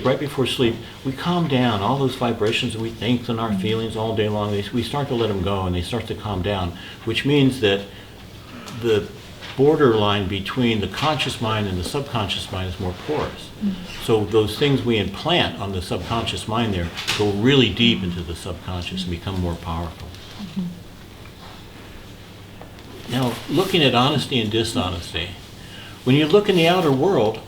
right before sleep, we calm down. All those vibrations that we think and our feelings all day long, we start to let them go and they start to calm down, which means that the borderline between the conscious mind and the subconscious mind is more porous. So those things we implant on the subconscious mind there go really deep into the subconscious and become more powerful. Now, looking at honesty and dishonesty, when you look in the outer world,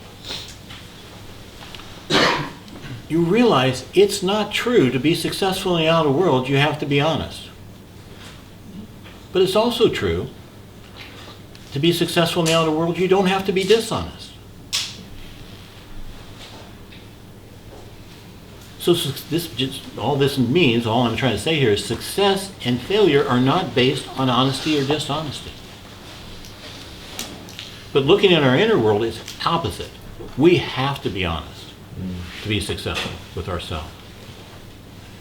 you realize it's not true to be successful in the outer world, you have to be honest. But it's also true to be successful in the outer world, you don't have to be dishonest. So all I'm trying to say here is success and failure are not based on honesty or dishonesty. But looking at our inner world, it's opposite. We have to be honest to be successful with ourselves.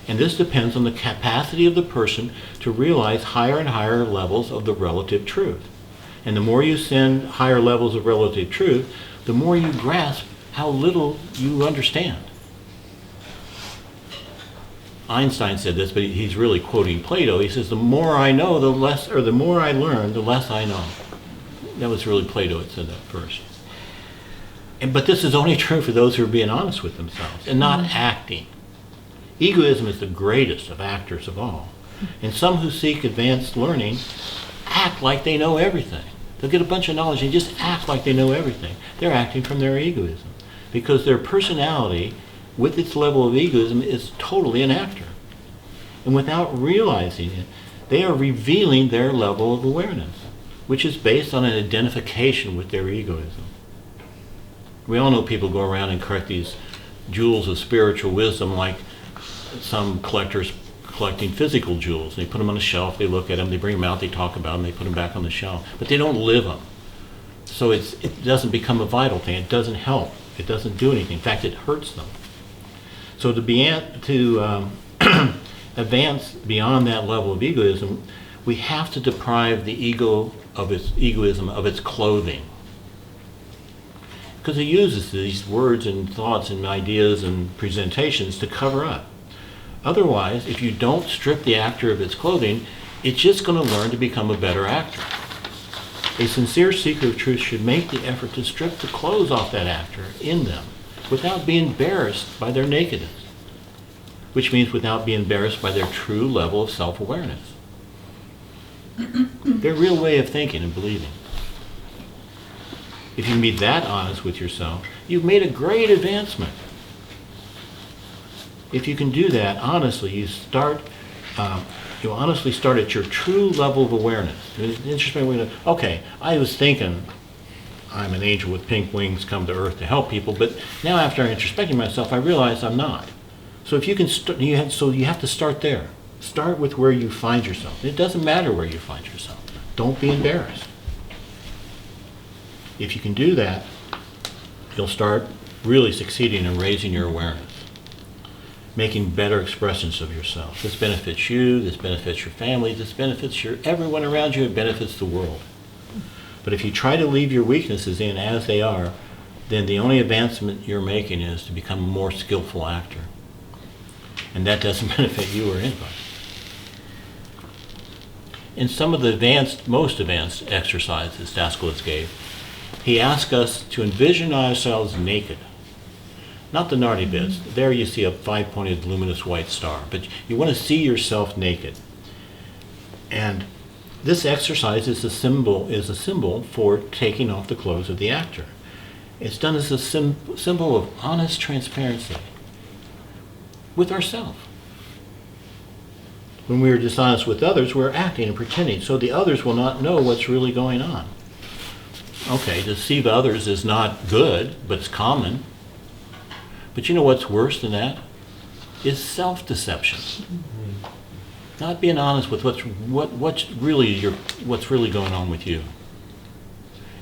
And this depends on the capacity of the person to realize higher and higher levels of the relative truth. And the more you send higher levels of relative truth, the more you grasp how little you understand. Einstein said this, but he's really quoting Plato. He says, the more I know, the more I learn, the less I know. That was really Plato that said that first. But this is only true for those who are being honest with themselves and not acting. Egoism is the greatest of actors of all. And some who seek advanced learning act like they know everything. They'll get a bunch of knowledge and just act like they know everything. They're acting from their egoism because their personality with its level of egoism is totally an actor. And without realizing it, they are revealing their level of awareness, which is based on an identification with their egoism. We all know people go around and collect these jewels of spiritual wisdom like some collectors collecting physical jewels. They put them on a shelf, they look at them, they bring them out, they talk about them, they put them back on the shelf. But they don't live them. So it doesn't become a vital thing. It doesn't help. It doesn't do anything. In fact, it hurts them. So to advance beyond that level of egoism, we have to deprive the ego of its egoism of its clothing. Because it uses these words and thoughts and ideas and presentations to cover up. Otherwise, if you don't strip the actor of its clothing, it's just going to learn to become a better actor. A sincere seeker of truth should make the effort to strip the clothes off that actor in them without being embarrassed by their nakedness, which means without being embarrassed by their true level of self-awareness. Their real way of thinking and believing. If you can be that honest with yourself, you've made a great advancement. If you can do that honestly, you honestly start at your true level of awareness. It's interesting. Okay, I was thinking I'm an angel with pink wings come to earth to help people, but now after introspecting myself, I realize I'm not. So if you can, you have to start there. Start with where you find yourself. It doesn't matter where you find yourself. Don't be embarrassed. If you can do that, you'll start really succeeding in raising your awareness, making better expressions of yourself. This benefits you, this benefits your family, this benefits everyone around you, it benefits the world. But if you try to leave your weaknesses in as they are, then the only advancement you're making is to become a more skillful actor. And that doesn't benefit you or anybody. In some of the most advanced exercises Daskalos gave, he asked us to envision ourselves naked. Not the naughty bits. There you see a 5-pointed luminous white star, but you want to see yourself naked. And this exercise is a symbol for taking off the clothes of the actor. It's done as a symbol of honest transparency with ourselves. When we are dishonest with others, we're acting and pretending, so the others will not know what's really going on. Okay, deceive others is not good, but it's common. But you know what's worse than that? Is self-deception. Not being honest with what's really going on with you.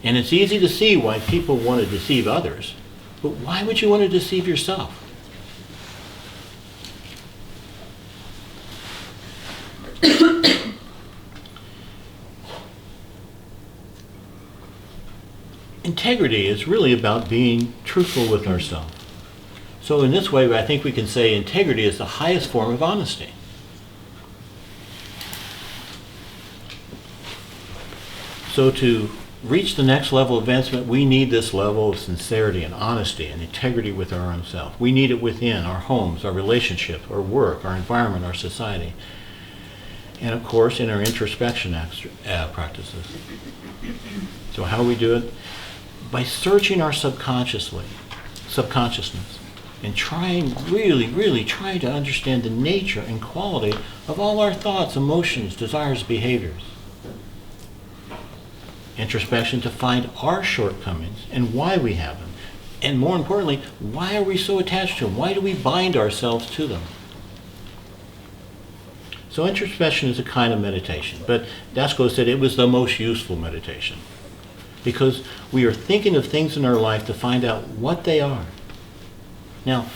And it's easy to see why people want to deceive others, but why would you want to deceive yourself? Integrity is really about being truthful with ourselves. So in this way, I think we can say integrity is the highest form of honesty. So to reach the next level of advancement, we need this level of sincerity and honesty and integrity with our own self. We need it within our homes, our relationships, our work, our environment, our society. And of course, in our introspection practices. So how do we do it? By searching our subconsciousness, and really trying to understand the nature and quality of all our thoughts, emotions, desires, behaviors. Introspection to find our shortcomings and why we have them. And more importantly, why are we so attached to them? Why do we bind ourselves to them? So introspection is a kind of meditation, but Daskalos said it was the most useful meditation because we are thinking of things in our life to find out what they are. Now,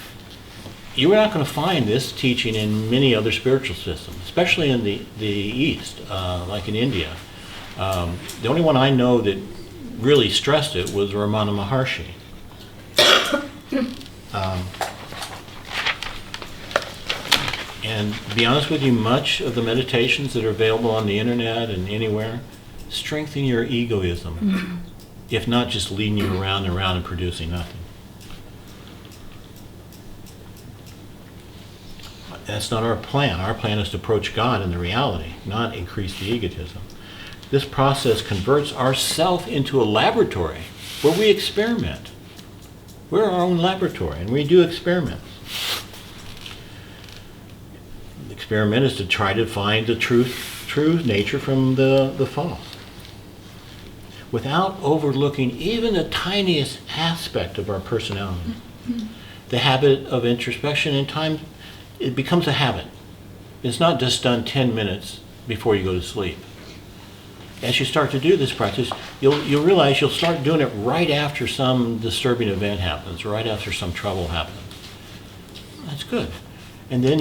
you're not going to find this teaching in many other spiritual systems, especially in the East, like in India. The only one I know that really stressed it was Ramana Maharshi. And to be honest with you, much of the meditations that are available on the internet and anywhere strengthen your egoism, if not just leading you around and around and producing nothing. That's not our plan. Our plan is to approach God in the reality, not increase the egotism. This process converts ourself into a laboratory where we experiment. We're our own laboratory, and we do experiments. The experiment is to try to find the true nature from the false, without overlooking even the tiniest aspect of our personality. The habit of introspection, in time, it becomes a habit. It's not just done 10 minutes before you go to sleep. As you start to do this practice, you'll realize you'll start doing it right after some disturbing event happens, right after some trouble happens. That's good. And then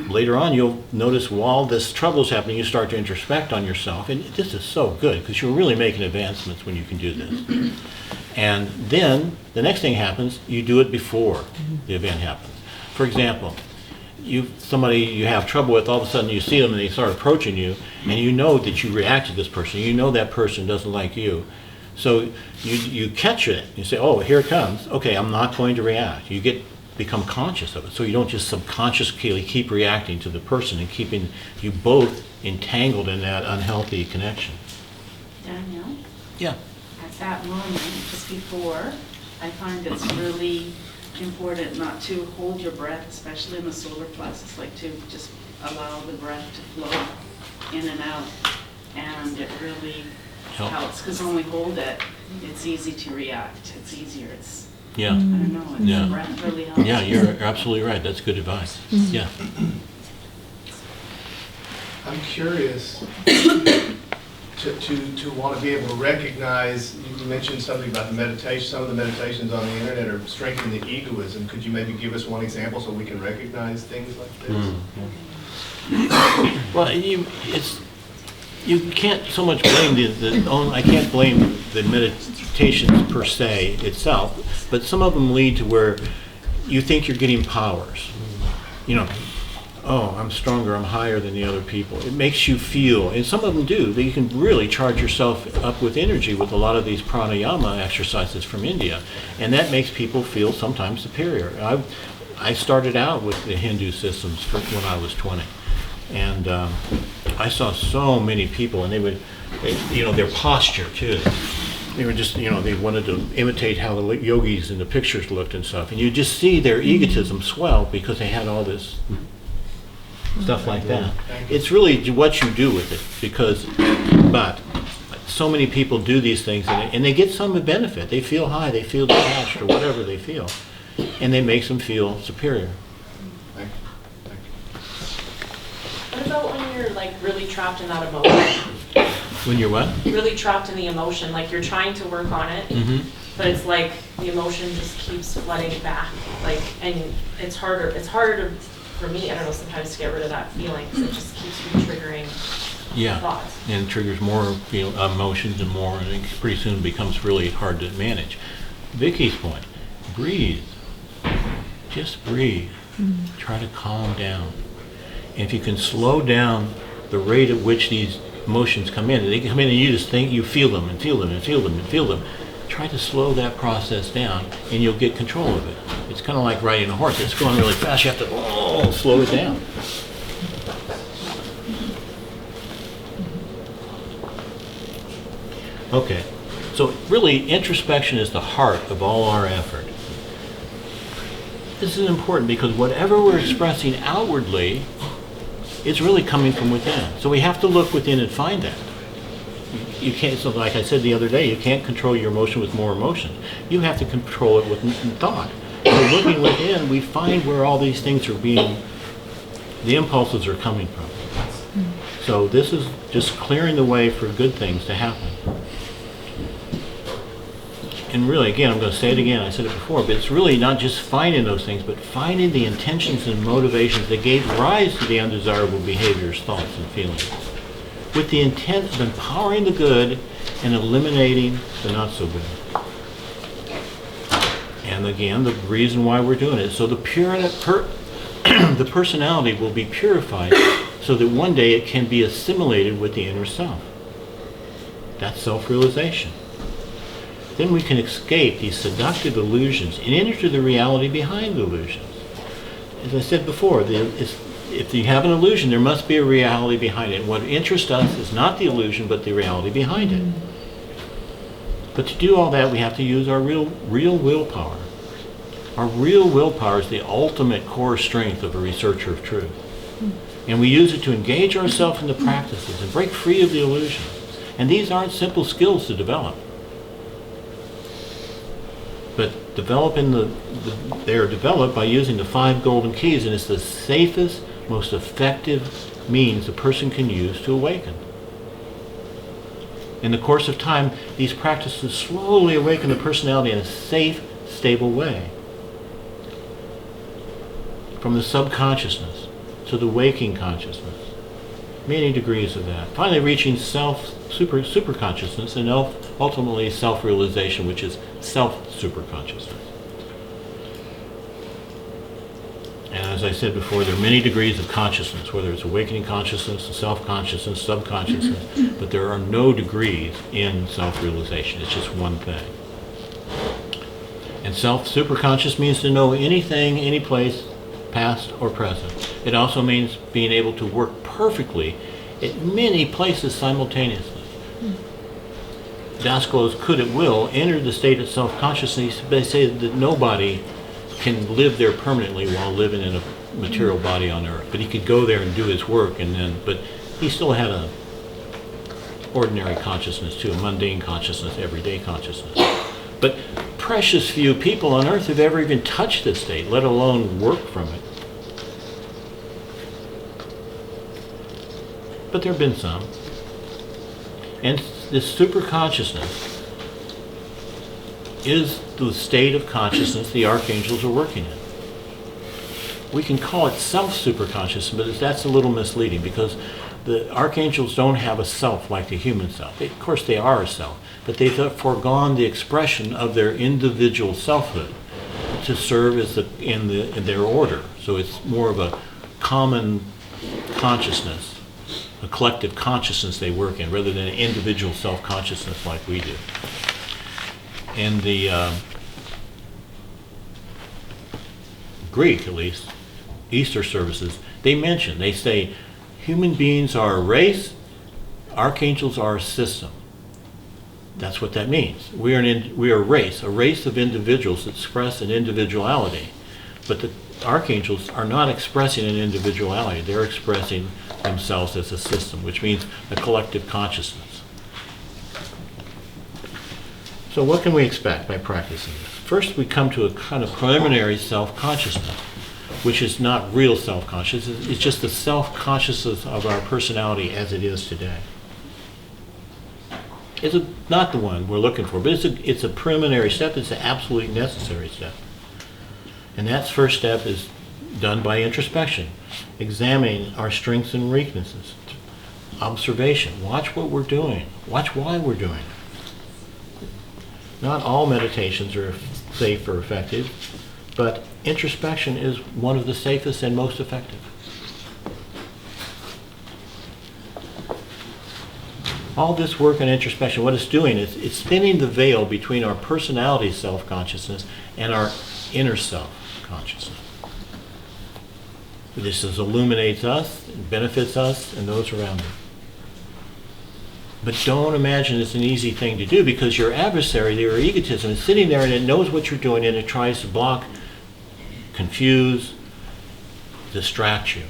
later on, you'll notice while this trouble is happening, you start to introspect on yourself. And this is so good because you're really making advancements when you can do this. And then the next thing happens, you do it before the event happens. For example, somebody you have trouble with, all of a sudden you see them and they start approaching you, and you know that you react to this person. You know that person doesn't like you. So you catch it. You say, oh, here it comes. Okay, I'm not going to react. You become conscious of it. So you don't just subconsciously keep reacting to the person and keeping you both entangled in that unhealthy connection. Daniel? Yeah. At that moment, just before, I find it's really important not to hold your breath, especially in the solar plexus, like to just allow the breath to flow in and out, and it really helps because when we hold it, it's easy to react. It's easier. I don't know. The breath really helps. Yeah, you're absolutely right. That's good advice. Yeah. I'm curious to want to be able to recognize, you mentioned something about the meditation, some of the meditations on the internet are strengthening the egoism. Could you maybe give us one example so we can recognize things like this? Well, you can't so much blame I can't blame the meditations per se itself, but some of them lead to where you think you're getting powers. Oh, I'm stronger, I'm higher than the other people. It makes you feel, and some of them do, that you can really charge yourself up with energy with a lot of these pranayama exercises from India. And that makes people feel sometimes superior. I started out with the Hindu systems when I was 20. And I saw so many people, and their posture too. They were just, they wanted to imitate how the yogis in the pictures looked and stuff. And you just see their egotism swell because they had all this stuff like that. It's really what you do with it, but so many people do these things and they get some benefit. They feel high, they feel detached, or whatever they feel, and it makes them feel superior. Thank you. What about when you're like really trapped in that emotion? When you're what? Really trapped in the emotion, like you're trying to work on it, but it's like the emotion just keeps flooding back, and it's harder for me, I don't know, sometimes to get rid of that feeling because it just keeps triggering thoughts. And it triggers more emotions and more, and it pretty soon becomes really hard to manage. Vicky's point, breathe. Just breathe. Try to calm down. And if you can slow down the rate at which these emotions come in, they come in and you just think, you feel them and feel them and feel them and feel them. Try to slow that process down and you'll get control of it. It's kind of like riding a horse. It's going really fast. You have to slow it down. Okay, so really introspection is the heart of all our effort. This is important because whatever we're expressing outwardly is really coming from within. So we have to look within and find that. You can't, so like I said the other day, you can't control your emotion with more emotion. You have to control it with thought. So looking within, we find where all these things are being, the impulses are coming from. So this is just clearing the way for good things to happen. And really, again, I'm going to say it again, I said it before, but it's really not just finding those things, but finding the intentions and motivations that gave rise to the undesirable behaviors, thoughts, and feelings, with the intent of empowering the good and eliminating the not so good. And again, the reason why we're doing it, so the the personality will be purified so that one day it can be assimilated with the inner self. That's self-realization. Then we can escape these seductive illusions and enter the reality behind the illusions. As I said before, if you have an illusion, there must be a reality behind it. What interests us is not the illusion, but the reality behind it. But to do all that, we have to use our real willpower. Our real willpower is the ultimate core strength of a researcher of truth. And we use it to engage ourselves in the practices and break free of the illusions. And these aren't simple skills to develop. But they are developed by using the 5 golden keys, and it's the safest, most effective means a person can use to awaken. In the course of time, these practices slowly awaken the personality in a safe, stable way. From the subconsciousness to the waking consciousness. Many degrees of that. Finally reaching superconsciousness and ultimately self-realization, which is self-superconsciousness. And as I said before, there are many degrees of consciousness, whether it's awakening consciousness, self-consciousness, subconsciousness, but there are no degrees in self-realization. It's just one thing. And self-superconscious means to know anything, any place, past or present. It also means being able to work perfectly at many places simultaneously. Daskalos could at will enter the state of self-consciousness. They say that nobody can live there permanently while living in a material body on earth. But he could go there and do his work, but he still had a ordinary consciousness too, a mundane consciousness, everyday consciousness. But precious few people on earth have ever even touched this state, let alone work from it. But there have been some. And this superconsciousness is the state of consciousness the archangels are working in. We can call it self-superconsciousness, but that's a little misleading because the archangels don't have a self like the human self. Of course, they are a self, but they've foregone the expression of their individual selfhood to serve as in their order. So it's more of a common consciousness, a collective consciousness they work in, rather than an individual self-consciousness like we do. In the Greek, at least, Easter services, they say, human beings are a race, archangels are a system. That's what that means. We are a race of individuals that express an individuality. But the archangels are not expressing an individuality. They're expressing themselves as a system, which means a collective consciousness. So what can we expect by practicing this? First, we come to a kind of preliminary self-consciousness, which is not real self-consciousness. It's just the self-consciousness of our personality as it is today. It's not the one we're looking for, but it's a preliminary step. It's an absolutely necessary step. And that first step is done by introspection, examining our strengths and weaknesses, observation. Watch what we're doing. Watch why we're doing it. Not all meditations are safe or effective, but introspection is one of the safest and most effective. All this work on introspection, what it's doing is it's thinning the veil between our personality self-consciousness and our inner self-consciousness. This illuminates us, it benefits us, and those around us. But don't imagine it's an easy thing to do, because your adversary, your egotism, is sitting there and it knows what you're doing and it tries to block, confuse, distract you.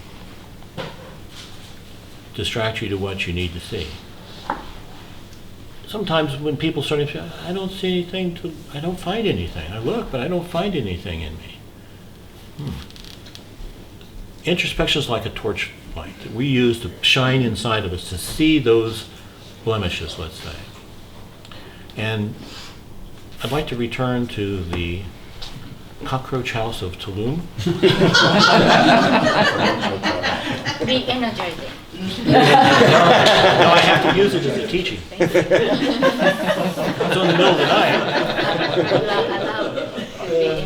Distract you to what you need to see. Sometimes when people start to say, I don't see anything, I don't find anything. I look, but I don't find anything in me. Introspection is like a torch light that we use to shine inside of us to see those blemishes, let's say. And I'd like to return to the Cockroach house of Tulum. Re-energizing. No, I have to use it as a teaching. So in the middle of the night,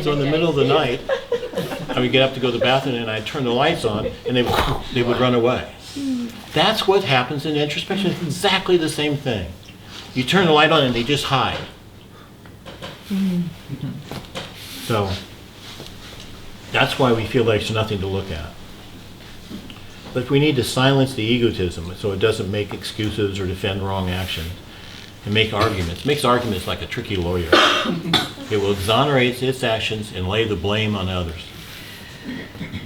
so in the middle of the night, I would get up to go to the bathroom and I'd turn the lights on and they would run away. That's what happens in introspection. It's exactly the same thing. You turn the light on and they just hide. So that's why we feel like there's nothing to look at. But we need to silence the egotism so it doesn't make excuses or defend wrong actions and make arguments. It makes arguments like a tricky lawyer. It will exonerate its actions and lay the blame on others.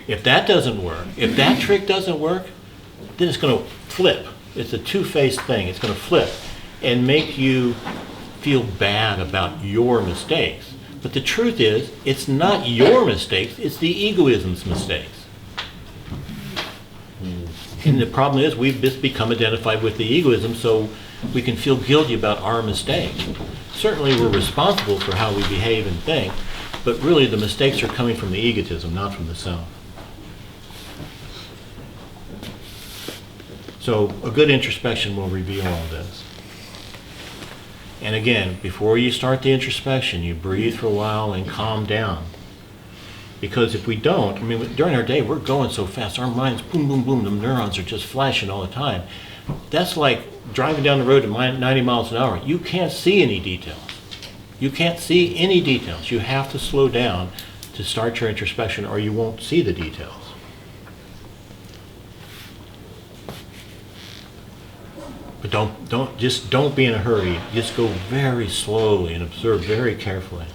If that doesn't work, if that trick doesn't work, then it's going to flip. It's a two-faced thing. It's going to flip and make you feel bad about your mistakes. But the truth is, it's not your mistakes, it's the egoism's mistakes. And the problem is we've just become identified with the egoism, so we can feel guilty about our mistake. Certainly we're responsible for how we behave and think, but really the mistakes are coming from the egotism, not from the self. So a good introspection will reveal all this. And again, before you start the introspection, you breathe for a while and calm down. Because if we don't, I mean, during our day, we're going so fast. Our minds, boom, boom, boom, the neurons are just flashing all the time. That's like driving down the road at 90 miles an hour. You can't see any details. You can't see any details. You have to slow down to start your introspection or you won't see the details. But don't be in a hurry. Just go very slowly and observe very carefully.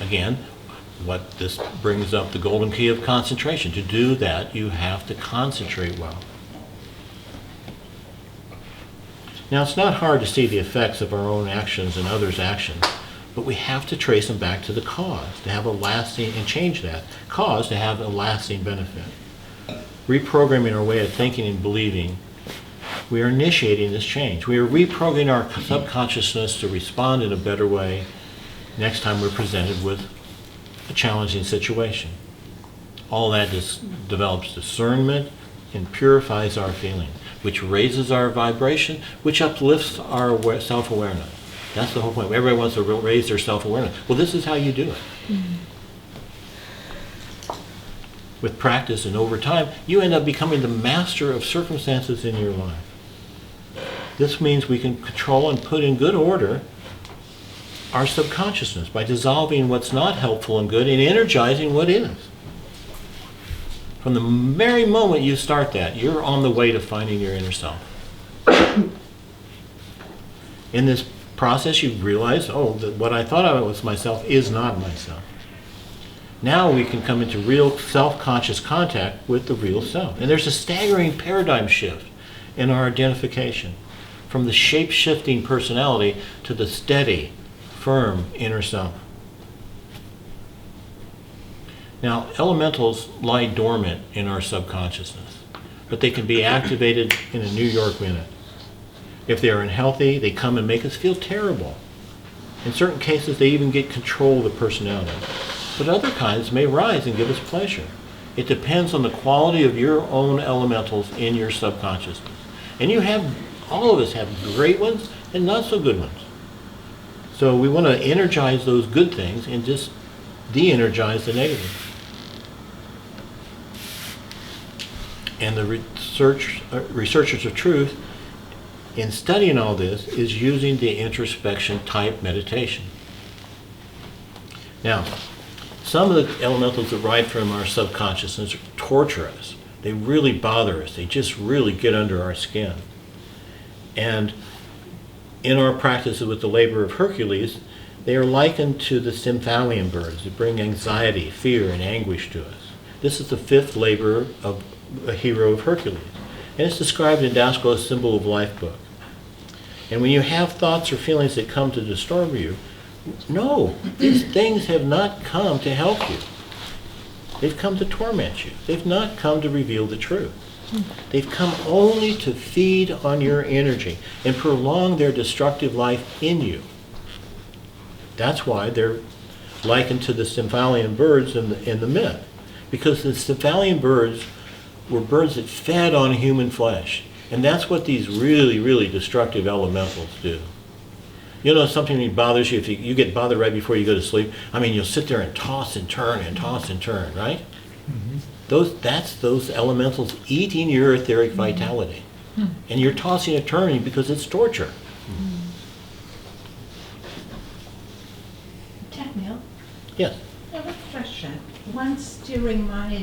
Again, what this brings up the golden key of concentration. To do that, you have to concentrate well. Now, it's not hard to see the effects of our own actions and others' actions, but we have to trace them back to the cause to have a lasting, and change that cause to have a lasting benefit. Reprogramming our way of thinking and believing, we are initiating this change. We are reprogramming our subconsciousness to respond in a better way next time we're presented with a challenging situation. All that just develops discernment and purifies our feeling, which raises our vibration, which uplifts our self-awareness. That's the whole point. Everybody wants to raise their self-awareness. Well, this is how you do it. Mm-hmm. With practice and over time, you end up becoming the master of circumstances in your life. This means we can control and put in good order our subconsciousness by dissolving what's not helpful and good and energizing what is. From the very moment you start that, you're on the way to finding your inner self. In this process, you realize, that what I thought of was myself is not myself. Now we can come into real self-conscious contact with the real self. And there's a staggering paradigm shift in our identification from the shape-shifting personality to the steady, firm inner self. Now, elementals lie dormant in our subconsciousness, but they can be activated in a New York minute. If they are unhealthy, they come and make us feel terrible. In certain cases, they even get control of the personality. But other kinds may rise and give us pleasure. It depends on the quality of your own elementals in your subconsciousness. And all of us have great ones and not so good ones. So we want to energize those good things and just de-energize the negative. And the researchers of truth, in studying all this, is using the introspection type meditation. Now, some of the elementals that ride from our subconsciousness torture us. They really bother us. They just really get under our skin. And in our practices with the labor of Hercules, they are likened to the Stymphalian birds that bring anxiety, fear, and anguish to us. This is the fifth labor of a hero of Hercules. And it's described in Daskalos' Symbol of Life book. And when you have thoughts or feelings that come to disturb you, no, these things have not come to help you. They've come to torment you. They've not come to reveal the truth. They've come only to feed on your energy and prolong their destructive life in you. That's why they're likened to the Stymphalian birds in the myth. Because the Stymphalian birds were birds that fed on human flesh. And that's what these really, really destructive elementals do. You know, something that bothers you, if you get bothered right before you go to sleep, I mean, you'll sit there and toss and turn and toss and turn, right? Mm-hmm. That's those elementals eating your etheric vitality. Mm-hmm. And you're tossing and turning because it's torture. Daniel, Yes. I have a question. Once during my